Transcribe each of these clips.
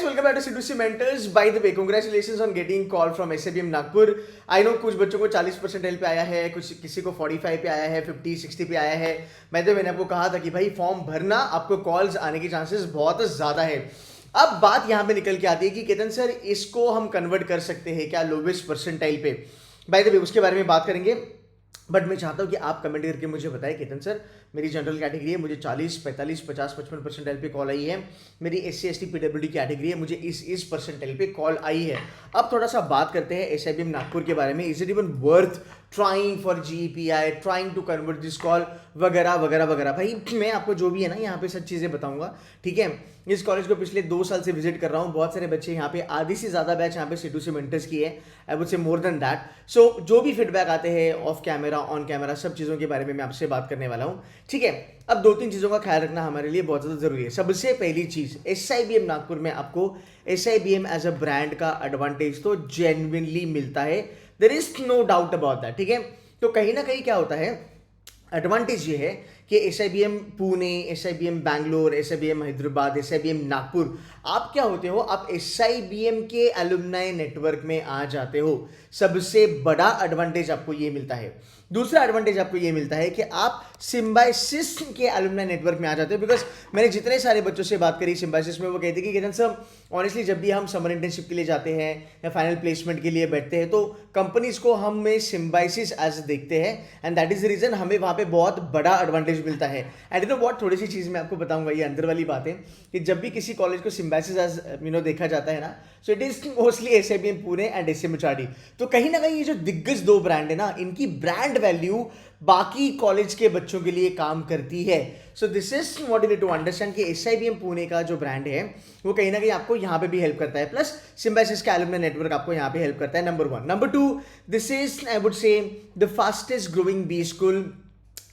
welcome back to C2C Mentors. By the way, congratulations on getting call from SABM Nagpur. I know कुछ बच्चों को 40% पे आया है, कुछ किसी को 45 पे आया है, 50, 60 पे आया है. मैंने आपको कहा था कि भाई फॉर्म भरना, आपको कॉल्स आने के चांसेस बहुत ज़्यादा है. अब बात यहाँ पे निकल के आती है कि केतन सर इसको हम कन्वर्ट कर सकते हैं क्या लोवेस्ट परसेंटाइल पे. बाय द वे उसके बारे में बात करेंगे, बट मैं चाहता हूँ कि आप कमेंट करके मुझे बताएं केतन सर मेरी जनरल कैटेगरी है, मुझे 40, 45, 50, 55 परसेंटाइल पे कॉल आई है. मेरी SC ST PWD कैटेगरी है, मुझे इस परसेंटाइल पे कॉल आई है. अब थोड़ा सा बात करते हैं SIBM नागपुर के बारे में. Is it even worth trying for GPI, trying to convert this call वगैरह वगैरह वगैरह. भाई मैं आपको जो भी है ना यहाँ पे सब चीज़ें बताऊंगा, ठीक है. इस कॉलेज को पिछले 2 साल से विजिट कर रहा हूँ. बहुत सारे बच्चे यहाँ पे, आधी से ज़्यादा बैच यहाँ पे C2C मेंटर्स की है. I would say more than that. सो जो भी फीडबैक आते हैं ऑफ कैमरा ऑन कैमरा सब चीज़ों के बारे में मैं आपसे बात करने वाला हूँ, ठीक है. अब 2-3 चीज़ों का ख्याल रखना हमारे लिए बहुत ज़्यादा ज़रूरी है. सबसे पहली चीज़, SIBM नागपुर में आपको SIBM एज अ ब्रांड का एडवांटेज तो जेन्युइनली मिलता है. There is no doubt about that, ठीक है. तो कहीं ना कहीं क्या होता है, एडवांटेज ये है कि SIBM Pune, SIBM Bangalore, SIBM Hyderabad, SIBM Nagpur, आप क्या होते हो, आप SIBM के एलुमनाई नेटवर्क में आ जाते हो. सबसे बड़ा एडवांटेज आपको ये मिलता है. दूसरा एडवांटेज आपको ये मिलता है कि आप सिम्बायसिस के एलुमनाई नेटवर्क में आ जाते हो. बिकॉज मैंने जितने सारे बच्चों से बात करी सिम्बायसिस में, वो कहते हैं कि केतन सर ऑनेस्टली जब भी हम समर इंटर्नशिप के लिए जाते हैं या फाइनल प्लेसमेंट के लिए बैठते हैं तो कंपनीज को हमें सिम्बायसिस एज देखते हैं, and that is the reason हमें वहाँ पे बहुत बड़ा एडवांटेज मिलता है. एंड यू नो व्हाट, थोड़ी सी चीज़ मैं आपको बताऊंगा, ये अंदर वाली बात है कि जब भी किसी कॉलेज को सिम्बायसिस एज देखा जाता है ना, so it is mostly SIBM Pune and SMHRD. तो कहीं ना कहीं ये जो दिग्गज 2 ब्रांड है ना, इनकी ब्रांड वैल्यू बाकी कॉलेज के बच्चों के लिए काम करती है. So this is what you need to understand कि SIBM पुणे का जो ब्रांड है वो कहीं ना कहीं आपको यहाँ पे भी हेल्प करता है. प्लस सिम्बायसिस का एलुमनाई नेटवर्क आपको यहाँ पे हेल्प करता है. Number 1. Number 2, this is I would say the fastest growing B school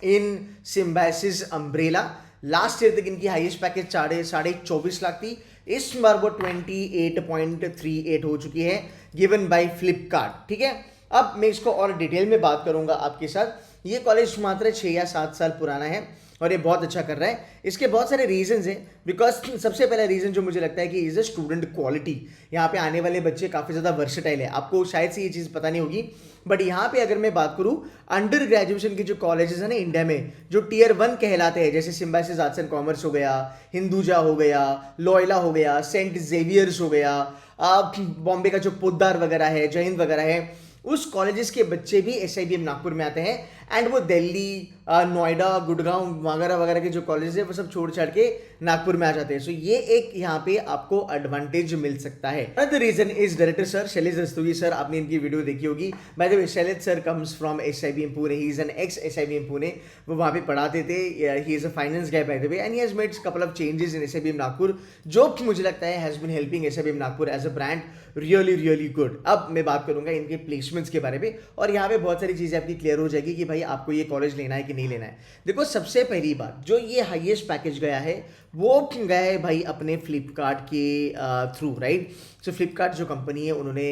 in Symbiosis umbrella. Last year तक इनकी हाईएस्ट पैकेज 24.5 लाख थी. इस बार वो 28.38 हो चुकी है, गिवन बाय फ्लिपकार्ट, ठीक है. अब मैं इसको और डिटेल में बात करूंगा आपके साथ. ये कॉलेज मात्र 6 या 7 साल पुराना है और ये बहुत अच्छा कर रहा है. इसके बहुत सारे रीजंस हैं. बिकॉज सबसे पहला रीजन जो मुझे लगता है कि इज अ स्टूडेंट क्वालिटी. यहाँ पे आने वाले बच्चे काफ़ी ज़्यादा वर्सेटाइल है. आपको शायद से ये चीज़ पता नहीं होगी, बट यहाँ पे अगर मैं बात करूँ अंडर ग्रेजुएशन के जो कॉलेजेस हैं ना इंडिया में, जो Tier 1 कहलाते हैं, जैसे सिम्बायसिस आर्ट्स एंड कॉमर्स हो गया, हिंदुजा हो गया, लोयला हो गया, सेंट जेवियर्स हो गया, बॉम्बे का जो पोद्दार वगैरह है, जय हिंद वगैरह है, उस कॉलेजेस के बच्चे भी SIBM नागपुर में आते हैं. एंड वो दिल्ली, नोएडा, गुड़गांव वगैरह वगैरह के जो कॉलेज है वो सब छोड़ छाड़ के नागपुर में आ जाते हैं. सो ये एक यहाँ पे आपको एडवांटेज मिल सकता है. Another reason is director sir Shailesh Rastogi sir. आपने इनकी वीडियो देखी होगी. By the way Shailesh sir comes from SIBM Pune. He is an ex SIBM Pune. वो वहाँ पे पढ़ाते थे. He is a finance guy by the way, and he has made couple of changes in SIBM Nagpur, जो मुझे लगता है has been helping SIBM Nagpur as a brand really good. अब मैं बात करूंगा इनके प्लेसमेंट्स के बारे में, और यहाँ पे बहुत सारी चीज़ें आपकी क्लियर हो जाएगी कि भाई आपको ये कॉलेज लेना है कि नहीं लेना है. देखो सबसे पहली बात, जो ये हाईएस्ट पैकेज गया है वो गया है भाई अपने फ्लिपकार्ट के थ्रू, राइट. सो फ्लिपकार्ट जो कंपनी है उन्होंने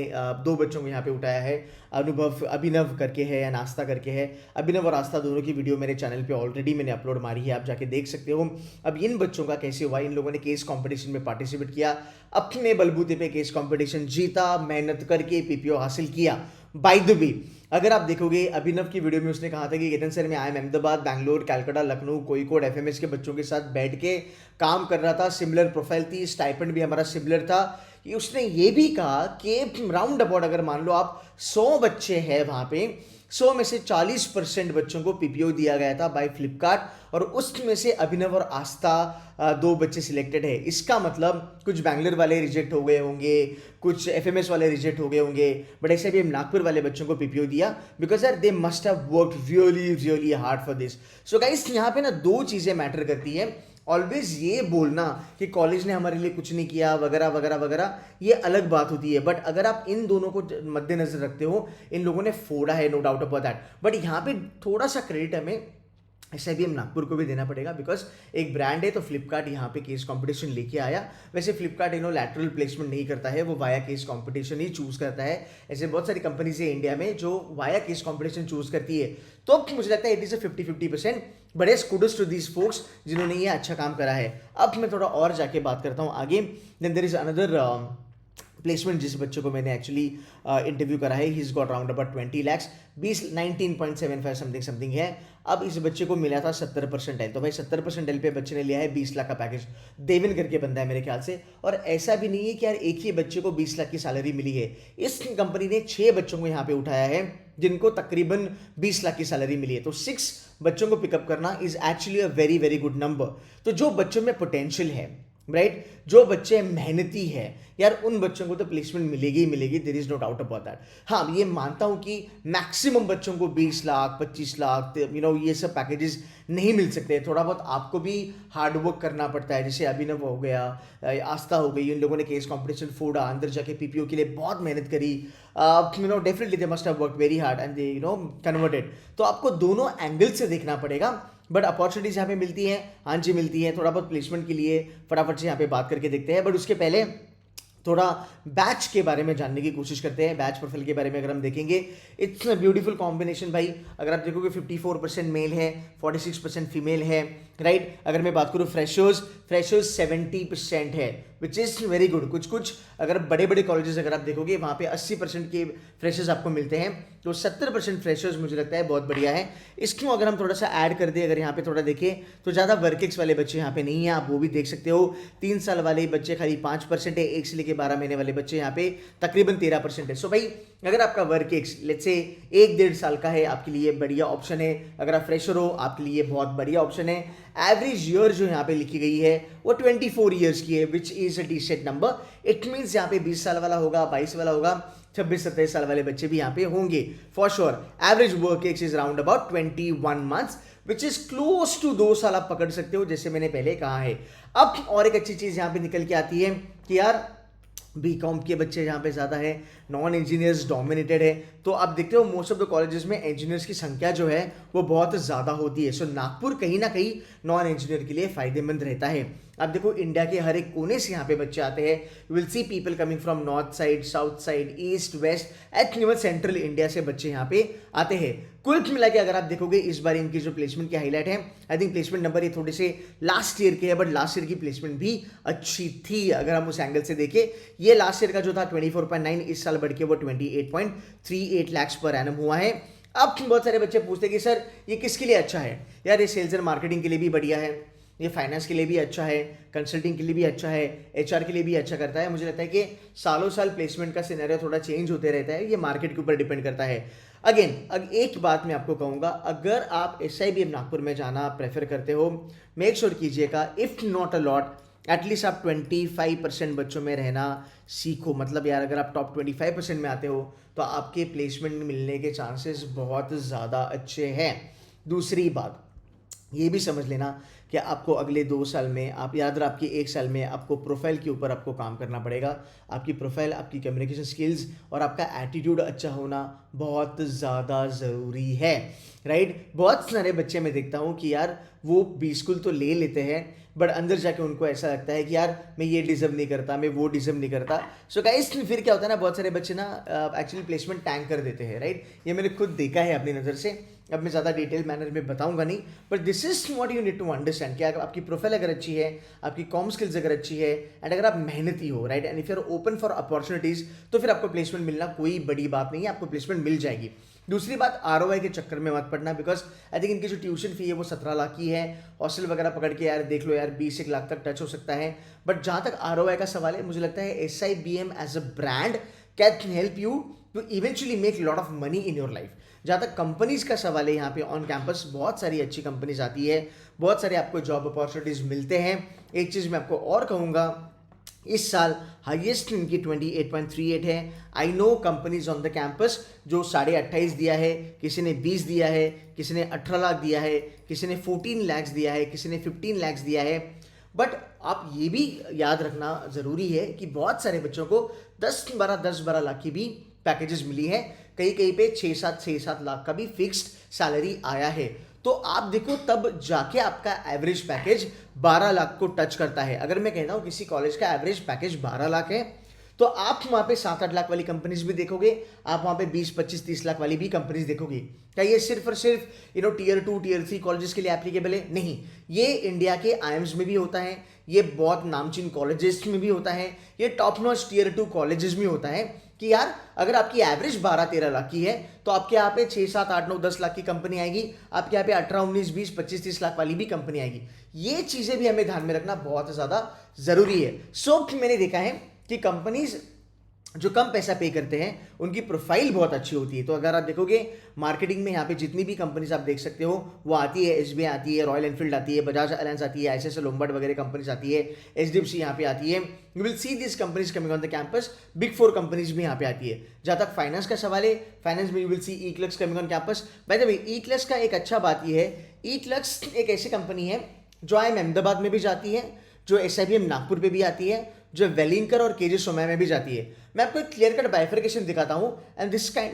2 बच्चों को यहाँ पे उठाया है. अभिनव करके है या नाश्ता करके है. अभिनव और आस्था दोनों की वीडियो मेरे चैनल पे ऑलरेडी मैंने अपलोड मारी है, आप जाके देख सकते हो. अब इन बच्चों का कैसे हुआ, इन लोगों ने केस कंपटीशन में पार्टिसिपेट किया, अपने बलबूते पे केस कंपटीशन जीता, मेहनत करके PPO हासिल किया. बाय द वे अगर आप देखोगे अभिनव की वीडियो में उसने कहा था कि केतन सर मैं आईएम अहमदाबाद, बैंगलोर, कलकत्ता, लखनऊ, कोईकोड, FMS के बच्चों के साथ बैठ के काम कर रहा था. सिमिलर प्रोफाइल थी, स्टाइपेंड भी हमारा सिमिलर था. कि उसने ये भी कहा कि राउंड अबाउट अगर मान लो आप 100 बच्चे हैं वहाँ पे, 100 में से 40% बच्चों को PPO दिया गया था बाय फ्लिपकार्ट, और उसमें से अभिनव और आस्था 2 बच्चे सिलेक्टेड है. इसका मतलब कुछ बैंगलोर वाले रिजेक्ट हो गए होंगे, कुछ FMS वाले रिजेक्ट हो गए होंगे, बट SIBM नागपुर वाले बच्चों को PPO दिया बिकॉज यार they must have worked really hard for this. So guys यहाँ पे ना 2 चीज़ें मैटर करती है. ऑलवेज ये बोलना कि कॉलेज ने हमारे लिए कुछ नहीं किया वगैरह वगैरह वगैरह, ये अलग बात होती है. बट अगर आप इन दोनों को मद्देनजर रखते हो, इन लोगों ने फोड़ा है, no doubt about that. But यहाँ पे थोड़ा सा क्रेडिट हमें SIBM नागपुर को भी देना पड़ेगा, बिकॉज एक ब्रांड है तो फ्लिपकार्ट यहाँ पे केस कंपटीशन लेके आया। वैसे फ्लिपकार्ट लैटरल प्लेसमेंट नहीं करता है, वो वाया केस कंपटीशन ही चूज करता है। ऐसे बहुत सारी कंपनीज है इंडिया में जो वाया केस कंपटीशन चूज करती है। तो मुझे लगता है it is 50-50%, but as kudos to these folks जिन्होंने ये अच्छा काम करा है। अब मैं थोड़ा और जाके बात करता हूँ आगे। Then there is another placement जिस बच्चे को मैंने एक्चुअली इंटरव्यू करा है, he is got around about 20 lakhs, 19.75 something है। अब इस बच्चे को मिला था 70 परसेंटाइल, तो भाई 70 परसेंटाइल पे बच्चे ने लिया है 20 लाख का पैकेज। देवन करके बंदा है मेरे ख्याल से। और ऐसा भी नहीं है कि यार एक ही बच्चे को 20 लाख की सैलरी मिली है, इस कंपनी ने 6 बच्चों को यहाँ पे उठाया है जिनको तकरीबन 20 लाख की सैलरी मिली है। तो 6 बच्चों को पिकअप करना is actually a very very good number. तो जो बच्चों में पोटेंशियल है, राइट, जो बच्चे मेहनती है यार, उन बच्चों को तो प्लेसमेंट मिलेगी ही मिलेगी, there is no doubt about that. हाँ, ये मानता हूं कि मैक्सिमम बच्चों को 20 लाख 25 लाख ये सब पैकेजेस नहीं मिल सकते। थोड़ा बहुत आपको भी हार्ड वर्क करना पड़ता है। जैसे अभिनव हो गया, आस्था हो गई, इन लोगों ने केस कॉम्पिटिशन फोड़ा, अंदर जाके PPO के लिए बहुत मेहनत करी। Definitely they must have work very hard and they converted. तो आपको दोनों एंगल से देखना पड़ेगा, बट अपॉर्चुनिटीज यहाँ पे मिलती हैं, हाँ जी मिलती है। थोड़ा बहुत प्लेसमेंट के लिए फटाफट से यहाँ पे बात करके देखते हैं, बट उसके पहले थोड़ा बैच के बारे में जानने की कोशिश करते हैं। बैच प्रोफाइल के बारे में अगर हम देखेंगे, इट्स अ ब्यूटीफुल कॉम्बिनेशन भाई। अगर आप देखोगे 54% मेल है, 46% फीमेल है, राइट। अगर मैं बात करूँ फ्रेशर्स 70% है, विच इज वेरी गुड। कुछ अगर बड़े बड़े कॉलेजेस अगर आप देखोगे वहाँ पे 80% के फ्रेशर्स आपको मिलते हैं, तो 70% फ्रेशर्स मुझे लगता है बहुत बढ़िया है। इसको अगर हम थोड़ा सा ऐड कर दें, अगर यहाँ पे थोड़ा देखें तो ज़्यादा वर्क वाले बच्चे यहाँ पे नहीं है, आप वो भी देख सकते हो। 3 साल वाले बच्चे खाली 5% है, 1 से लेके 12 महीने वाले बच्चे यहाँ पे तकरीबन 13% है। सो भाई अगर आपका वर्क लेट्स से 1-1.5 साल का है, आपके लिए बढ़िया ऑप्शन है। अगर आप फ्रेशर हो, आपके लिए बहुत बढ़िया ऑप्शन है। एवरेज ईयर जो यहाँ पे लिखी गई है वो 24 ईयर्स की है, which is a decent number. It means यहाँ पे 20 साल वाला होगा, 22 वाला होगा, 26-27 साल वाले बच्चे भी यहाँ पे होंगे for sure. Average work age is round about 21 months, which is close to 2 साल आप पकड़ सकते हो, जैसे मैंने पहले कहा है। अब और एक अच्छी चीज यहाँ पे निकल के आती है कि यार बीकॉम के बच्चे यहाँ पे ज़्यादा है, नॉन इंजीनियर्स डोमिनेटेड है। तो आप देखते हो मोस्ट ऑफ द कॉलेजेस में इंजीनियर्स की संख्या जो है वो बहुत ज़्यादा होती है। सो नागपुर कहीं ना कहीं नॉन इंजीनियर के लिए फायदेमंद रहता है। आप देखो इंडिया के हर एक कोने से यहाँ पे बच्चे आते हैं। You will see people coming from north side, south side, east west and even central India से बच्चे यहाँ पे आते हैं। कुल मिला के अगर आप देखोगे इस बार इनकी जो प्लेसमेंट की हाईलाइट है, आई थिंक प्लेसमेंट नंबर ये थोड़े से लास्ट ईयर के है, बट लास्ट ईयर की प्लेसमेंट भी अच्छी थी अगर हम उस एंगल से देखें। ये लास्ट ईयर का जो था 24.9, इस साल बढ़ के वो 28.38 lakhs पर एनम हुआ है। अब बहुत सारे बच्चे पूछते हैं कि सर ये किसके लिए अच्छा है? यार ये सेल्स एंड मार्केटिंग के लिए भी बढ़िया है, ये फाइनेंस के लिए भी अच्छा है, कंसल्टिंग के लिए भी अच्छा है, HR के लिए भी अच्छा करता है। मुझे लगता है कि सालों साल प्लेसमेंट का सिनेरियो थोड़ा चेंज होते रहता है, ये मार्केट के ऊपर डिपेंड करता है। अगेन एक बात मैं आपको कहूँगा, अगर आप SIBM नागपुर में जाना प्रेफर करते हो, मेक श्योर कीजिएगा if not a lot at least आप 25% बच्चों में रहना सीखो। मतलब यार अगर आप टॉप 25% में आते हो तो आपके प्लेसमेंट मिलने के चांसेस बहुत ज़्यादा अच्छे हैं। दूसरी बात ये भी समझ लेना कि आपको अगले 2 साल में, आप याद रहा आपकी 1 साल में आपको प्रोफाइल के ऊपर आपको काम करना पड़ेगा। आपकी प्रोफाइल, आपकी कम्युनिकेशन स्किल्स और आपका एटीट्यूड अच्छा होना बहुत ज़्यादा ज़रूरी है, राइट। बहुत सारे बच्चे मैं देखता हूँ कि यार वो B-School तो ले लेते हैं, बट अंदर जाके उनको ऐसा लगता है कि यार मैं ये डिजर्व नहीं करता, मैं वो डिजर्व नहीं करता। सो गाइस फिर क्या होता है ना, बहुत सारे बच्चे ना एक्चुअली प्लेसमेंट टैंक कर देते हैं, राइट। ये मैंने खुद देखा है अपनी नज़र से। अब मैं ज़्यादा डिटेल मैनर में बताऊंगा नहीं, but this is what you need to understand कि अगर आपकी प्रोफाइल अगर अच्छी है, आपकी कॉम स्किल्स अगर अच्छी है, एंड अगर आप मेहनती हो, right, and if you are open for opportunities, तो फिर आपको प्लेसमेंट मिलना कोई बड़ी बात नहीं है, आपको प्लेसमेंट मिल जाएगी। दूसरी बात, ROI के चक्कर में मत पड़ना, बिकॉज आई थिंक इनकी जो ट्यूशन फी है वो 17 लाख की है। हॉस्टल वगैरह पकड़ के यार देख लो यार 20-1 लाख तक टच हो सकता है। बट जहाँ तक ROI का सवाल है, मुझे लगता है SIBM as a brand can help you to eventually make lot of money in your life. जहाँ तक कंपनीज का सवाल है, यहाँ पे ऑन कैंपस बहुत सारी अच्छी कंपनीज आती है, बहुत सारे आपको जॉब अपॉर्चुनिटीज मिलते हैं। एक चीज़ मैं आपको और कहूँगा, इस साल हाईएस्ट इनकी 28.38 है। I know companies on the campus जो 28.5 दिया है, किसी ने 20 दिया है, किसी ने 18 लाख दिया है, किसी ने 14 lakhs दिया है, किसी ने 15 lakhs दिया है। बट आप ये भी याद रखना ज़रूरी है कि बहुत सारे बच्चों को 10-12 लाख की भी पैकेजेस मिली है, कहीं कहीं पे 6-7 लाख का भी फिक्स्ड सैलरी आया है। तो आप देखो तब जाके आपका एवरेज पैकेज 12 लाख को टच करता है। अगर मैं कहता हूँ किसी कॉलेज का एवरेज पैकेज 12 लाख है तो आप वहाँ पे 7-8 लाख वाली कंपनीज भी देखोगे, आप वहाँ पे 20-25-30 लाख वाली भी कंपनीज देखोगे। क्या ये सिर्फ और सिर्फ टियर 2 टियर 3 कॉलेजेस के लिए एप्लीकेबल है? नहीं, ये इंडिया के आईएम्स में भी होता है, ये बहुत नामचीन कॉलेजेस में भी होता है, ये टॉप नॉच टियर 2 कॉलेजेस में होता है कि यार अगर आपकी एवरेज 12-13 लाख की है तो आपके यहाँ पे 6-7-8-9-10 लाख की कंपनी आएगी, आपके यहाँ पे 18-19-20-25-30 लाख वाली भी कंपनी आएगी। ये चीजें भी हमें ध्यान में रखना बहुत ज्यादा जरूरी है। मैंने देखा है कि कंपनीज जो कम पैसा पे करते हैं उनकी प्रोफाइल बहुत अच्छी होती है। तो अगर आप देखोगे मार्केटिंग में यहाँ पे जितनी भी कंपनीज आप देख सकते हो वो आती है, एसबीआई आती है, रॉयल एनफील्ड आती है, बजाज अलायंस आती है, आईसीआईसीआई लोम्बार्ड वगैरह कंपनीज आती है, एचडीएफसी यहाँ पे आती है। You will see this companies coming on the campus. Big 4 companies भी यहाँ पे आती है। जहाँ तक फाइनेंस का सवाल है, फाइनेंस में you will see eClerx coming on campus. By the way eClerx का एक अच्छा बात यह है, ई-क्लर्क्स एक ऐसी कंपनी है जो IIM अहमदाबाद में भी जाती है, जो SIBM नागपुर पे भी आती है, जो वेलिंकर और केजे सोमैया में भी जाती है। मैं आपको एक क्लियर कट बाइफर्केशन दिखाता हूं and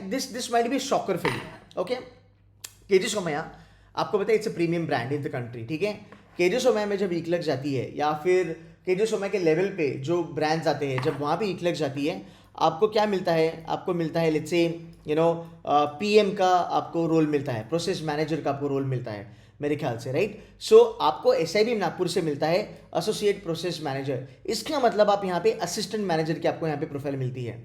this might be shocker for you. Okay, KJ Somaiya आपको पता है it's a premium brand in the country, ठीक है। केजे सोमैया में जब ई-क्लर्क्स जाती है या फिर केजे सोमैया के लेवल पे जो ब्रांड्स आते हैं, जब वहां पे ई-क्लर्क्स जाती है आपको क्या मिलता है? आपको मिलता है लेट्स से PM का आपको रोल मिलता है, प्रोसेस मैनेजर का आपको रोल मिलता है मेरे ख्याल से, राइट। सो आपको SIBM नागपुर से मिलता है एसोसिएट प्रोसेस मैनेजर। इसका मतलब आप यहाँ पे असिस्टेंट मैनेजर की आपको यहाँ पे प्रोफाइल मिलती है।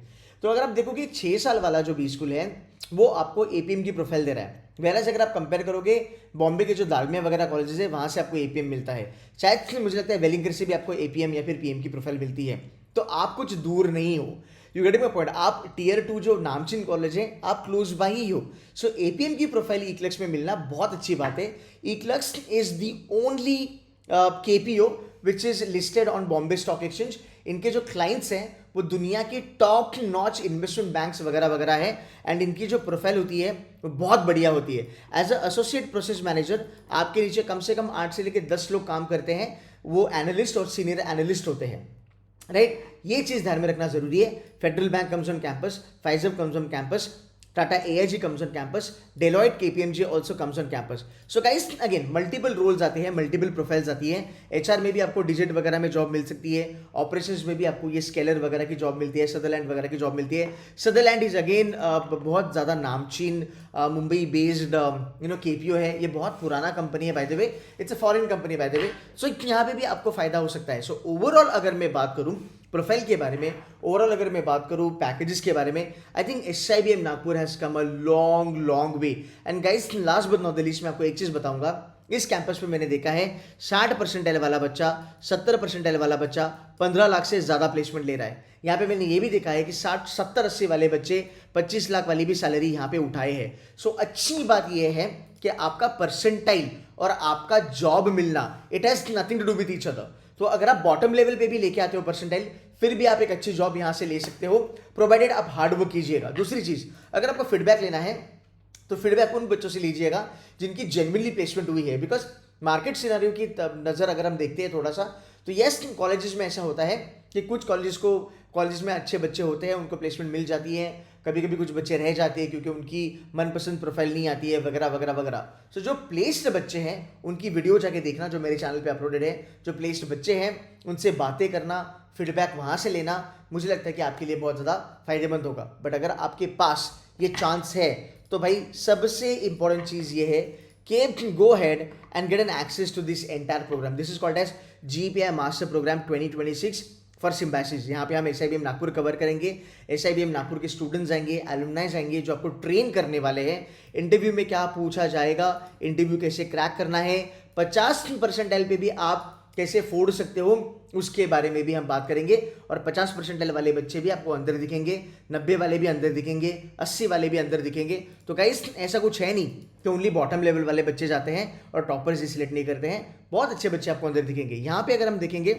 तो अगर आप देखोगे 6 साल वाला जो बी स्कूल है वो आपको APM की प्रोफाइल दे रहा है। वैसे अगर आप कंपेयर करोगे बॉम्बे के जो दालमिया वगैरह कॉलेजेस है वहाँ से आपको APM मिलता है, शायद मुझे लगता है वेलिंगर से भी आपको APM या फिर PM की प्रोफाइल मिलती है। तो आप कुछ दूर नहीं हो, यू गेटिंग माय पॉइंट। आप टियर 2 जो नामचीन कॉलेज है आप क्लोज बाई ही हो। सो APM की प्रोफाइल ई-क्लर्क्स में मिलना बहुत अच्छी बात है। EClerx is the only KPO which is listed on Bombay stock exchange. इनके जो क्लाइंट्स हैं वो दुनिया के टॉप नॉच इन्वेस्टमेंट बैंक्स वगैरह वगैरह है एंड इनकी जो प्रोफाइल होती है वो बहुत बढ़िया होती है। As a associate process manager आपके नीचे कम से कम 8 से लेकर 10 लोग काम करते हैं, वो एनालिस्ट और सीनियर एनालिस्ट होते हैं, राइट। ये चीज ध्यान में रखना जरूरी है। Federal bank comes on campus, Pfizer comes on campus, Tata AIG comes on campus, Deloitte KPMG also comes on campus. So guys again multiple roles आते हैं, मल्टीपल प्रोफाइल्स आती है। HR में भी आपको डिजिट वगैरह में जॉब मिल सकती है, ऑपरेशंस में भी आपको ये स्केलर वगैरह की जॉब मिलती है, सदरलैंड वगैरह की जॉब मिलती है। सदरलैंड इज अगेन बहुत ज़्यादा नामचीन मुंबई बेस्ड KPO है। ये बहुत पुराना कंपनी है by the way, it's a foreign company by the way. So यहाँ पे भी आपको फायदा हो सकता है। सो ओवरऑल अगर मैं बात करूँ प्रोफाइल के बारे में, ओवरऑल अगर मैं बात करूं पैकेजेस के बारे में, I think SIBM Nagpur has come a long way. And guys last but not the least मैं आपको एक चीज बताऊंगा, इस कैंपस पे मैंने देखा है 60% वाला बच्चा, 70% वाला बच्चा 15 लाख से ज्यादा प्लेसमेंट ले रहा है। यहाँ पे मैंने ये भी देखा है कि 60-70-80 वाले बच्चे 25 लाख वाली भी सैलरी यहाँ पे उठाए हैं। सो अच्छी बात यह है कि आपका परसेंटाइल और आपका जॉब मिलना, it has nothing to do with each other. तो अगर आप बॉटम लेवल पे भी लेके आते हो परसेंटाइल, फिर भी आप एक अच्छी जॉब यहां से ले सकते हो, प्रोवाइडेड आप हार्ड वर्क कीजिएगा। दूसरी चीज, अगर आपको फीडबैक लेना है तो फीडबैक उन बच्चों से लीजिएगा जिनकी जेन्युइनली प्लेसमेंट हुई है। बिकॉज मार्केट सिनेरियो की नजर अगर हम देखते हैं थोड़ा सा, तो यस कॉलेजेस में ऐसा होता है कि कुछ कॉलेज में अच्छे बच्चे होते हैं, उनको प्लेसमेंट मिल जाती है, कभी कभी कुछ बच्चे रह जाते हैं क्योंकि उनकी मनपसंद प्रोफाइल नहीं आती है वगैरह वगैरह वगैरह। सो जो प्लेस्ड बच्चे हैं उनकी वीडियो जाके देखना जो मेरे चैनल पे अपलोडेड है। जो प्लेस्ड बच्चे हैं उनसे बातें करना, फीडबैक वहाँ से लेना, मुझे लगता है कि आपके लिए बहुत ज़्यादा फायदेमंद होगा। बट अगर आपके पास ये चांस है तो भाई सबसे इंपॉर्टेंट चीज़ ये है कि go head and get an access to this entire programme. This is called as GPI master programme 2026 for Symbiosis. यहाँ पे हम SIBM नागपुर कवर करेंगे। SIBM नागपुर के स्टूडेंट्स आएंगे, एलुमनाइज आएंगे जो आपको ट्रेन करने वाले हैं। इंटरव्यू में क्या पूछा जाएगा, इंटरव्यू कैसे क्रैक करना है, 50% पे भी आप कैसे फोड़ सकते हो उसके बारे में भी हम बात करेंगे। और 50% वाले बच्चे भी आपको अंदर दिखेंगे, 90 वाले भी अंदर दिखेंगे, 80 वाले भी अंदर दिखेंगे। तो गाइस ऐसा कुछ है नहीं कि ओनली बॉटम लेवल वाले बच्चे जाते हैं और टॉपर्स ही सिलेक्ट नहीं करते हैं, बहुत अच्छे बच्चे आपको अंदर दिखेंगे। यहाँ पे अगर हम देखेंगे,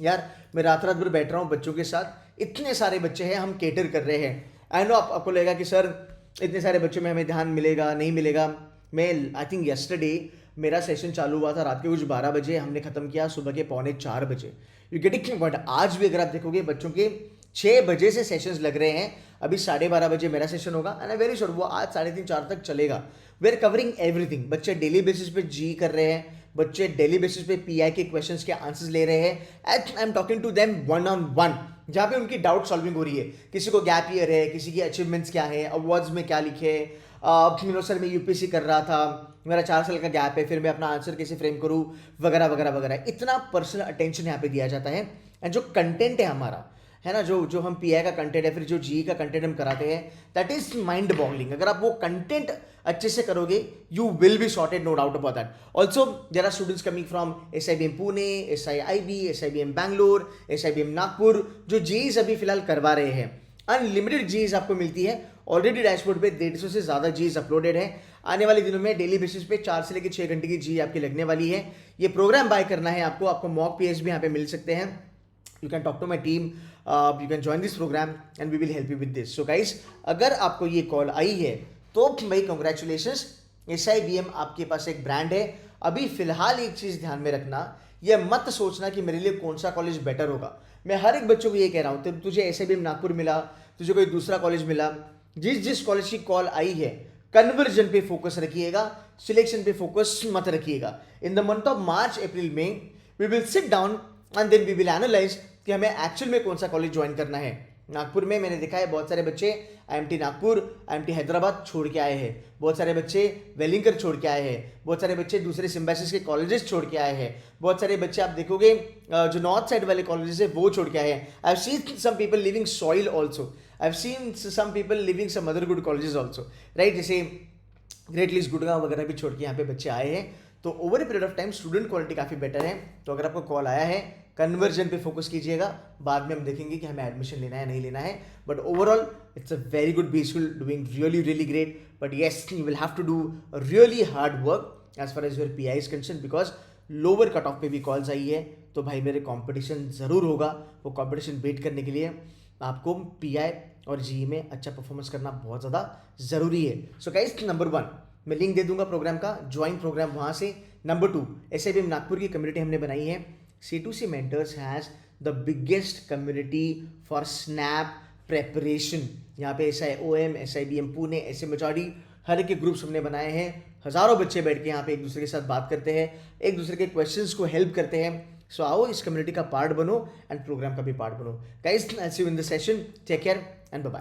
यार मैं रात भर बैठ रहा हूँ बच्चों के साथ, इतने सारे बच्चे हैं, हम केटर कर रहे हैं। आई नो आपको लगेगा कि सर इतने सारे बच्चों में हमें ध्यान मिलेगा नहीं मिलेगा। मैं आई थिंक यस्टरडे मेरा सेशन चालू हुआ था रात के कुछ 12 बजे, हमने खत्म किया सुबह के 3:45 बजे। You getting point. आज भी अगर आप देखोगे बच्चों के 6 बजे से सेशंस लग रहे हैं, अभी 12:30 बजे मेरा सेशन होगा एंड आई वेरी श्योर वो आज 3:30-4 तक चलेगा। We are covering everything. बच्चे डेली बेसिस पे जी कर रहे हैं, बच्चे डेली बेसिस पे पीआई के क्वेश्चंस के आंसर्स ले रहे हैं and I am talking to them one on one, जहाँ पे उनकी डाउट सॉल्विंग हो रही है। किसी को गैप ईयर है, किसी की अचीवमेंट्स क्या है, अवार्ड्स में क्या लिखे, सर मैं यूपीएससी कर रहा था, मेरा 4 साल का गैप है, फिर मैं अपना आंसर कैसे फ्रेम करूँ, वगैरह वगैरह वगैरह। इतना पर्सनल अटेंशन यहाँ पे दिया जाता है एंड जो कंटेंट है हमारा, है ना, जो हम पीआई का कंटेंट है, फिर जो जी का कंटेंट हम कराते हैं, दैट इज माइंड बॉगलिंग। अगर आप वो कंटेंट अच्छे से करोगे, you will be sorted, no doubt about that. Also there are students coming from SIBM Pune, SIIB, SIBM Bangalore, SIBM Nagpur, जो जीज अभी फिलहाल करवा रहे हैं। अनलिमिटेड जीज आपको मिलती है। ऑलरेडी डैशबोर्ड पे 150 से ज़्यादा जीज अपलोडेड है। आने वाले दिनों में डेली बेसिस पे 4 से लेकर 6 घंटे की जी आपकी लगने वाली है। ये प्रोग्राम बाय करना है आपको मॉक PS भी यहाँ पे मिल सकते हैं। You can talk to my team, you can join this program and we will help you with this. So guys, अगर आपको ये कॉल आई है तो भाई कॉन्ग्रेचुलेशंस, SIBM आपके पास एक ब्रांड है। अभी फिलहाल एक चीज़ ध्यान में रखना, ये मत सोचना कि मेरे लिए कौन सा कॉलेज बेटर होगा। मैं हर एक बच्चों को ये कह रहा हूँ, तुझे SIBM नागपुर मिला, तुझे कोई दूसरा कॉलेज मिला, जिस कॉलेज की कॉल आई है, कन्वर्जन पे फोकस रखिएगा, सिलेक्शन पे फोकस मत रखिएगा। In the month of March, April, May we will sit down and then we will analyse कि हमें एक्चुअल में कौन सा कॉलेज ज्वाइन करना है। नागपुर में मैंने देखा है बहुत सारे बच्चे IMT नागपुर, IMT हैदराबाद छोड़ के आए हैं, बहुत सारे बच्चे वेलिंगकर छोड़ के आए हैं, बहुत सारे बच्चे दूसरे सिम्बासिस के कॉलेजेस छोड़ के आए हैं, बहुत सारे बच्चे आप देखोगे जो नॉर्थ साइड वाले कॉलेजेस है वो छोड़ के आए हैं। I have seen some people leaving SOIL also, I have seen some people leaving some other good colleges also, right, जैसे ग्रेट लीस्ट गुड़गांव वगैरह भी छोड़ के यहाँ पे बच्चे आए हैं। तो over a period of time student quality काफ़ी बेटर है। तो अगर आपको कॉल आया है, कन्वर्जन पे फोकस कीजिएगा, बाद में हम देखेंगे कि हमें एडमिशन लेना है नहीं लेना है। But overall it's a very good B school, doing really great, but yes you will have to do really hard work as far as your PI is concern, because lower cut off पे भी calls आई है। तो भाई मेरे competition ज़रूर होगा, वो competition beat करने के लिए आपको PI और GE में अच्छा परफॉर्मेंस करना बहुत ज़्यादा ज़रूरी है। सो गाइस, नंबर 1 मैं लिंक दे दूंगा प्रोग्राम का, ज्वाइन प्रोग्राम वहाँ से। नंबर 2, SIBM नागपुर की कम्युनिटी हमने बनाई है। C2C Mentors has the biggest community for snap preparation. यहाँ पे SIOM, SIBM पुणे, SMHRD हर एक के ग्रुप्स हमने बनाए हैं। हज़ारों बच्चे बैठ के यहाँ पे एक दूसरे के साथ बात करते हैं, एक दूसरे के क्वेश्चंस को हेल्प करते हैं। सो आओ इस कम्युनिटी का पार्ट बनो एंड प्रोग्राम का भी पार्ट बनो। Guys, I see you in the session, take care and bye bye.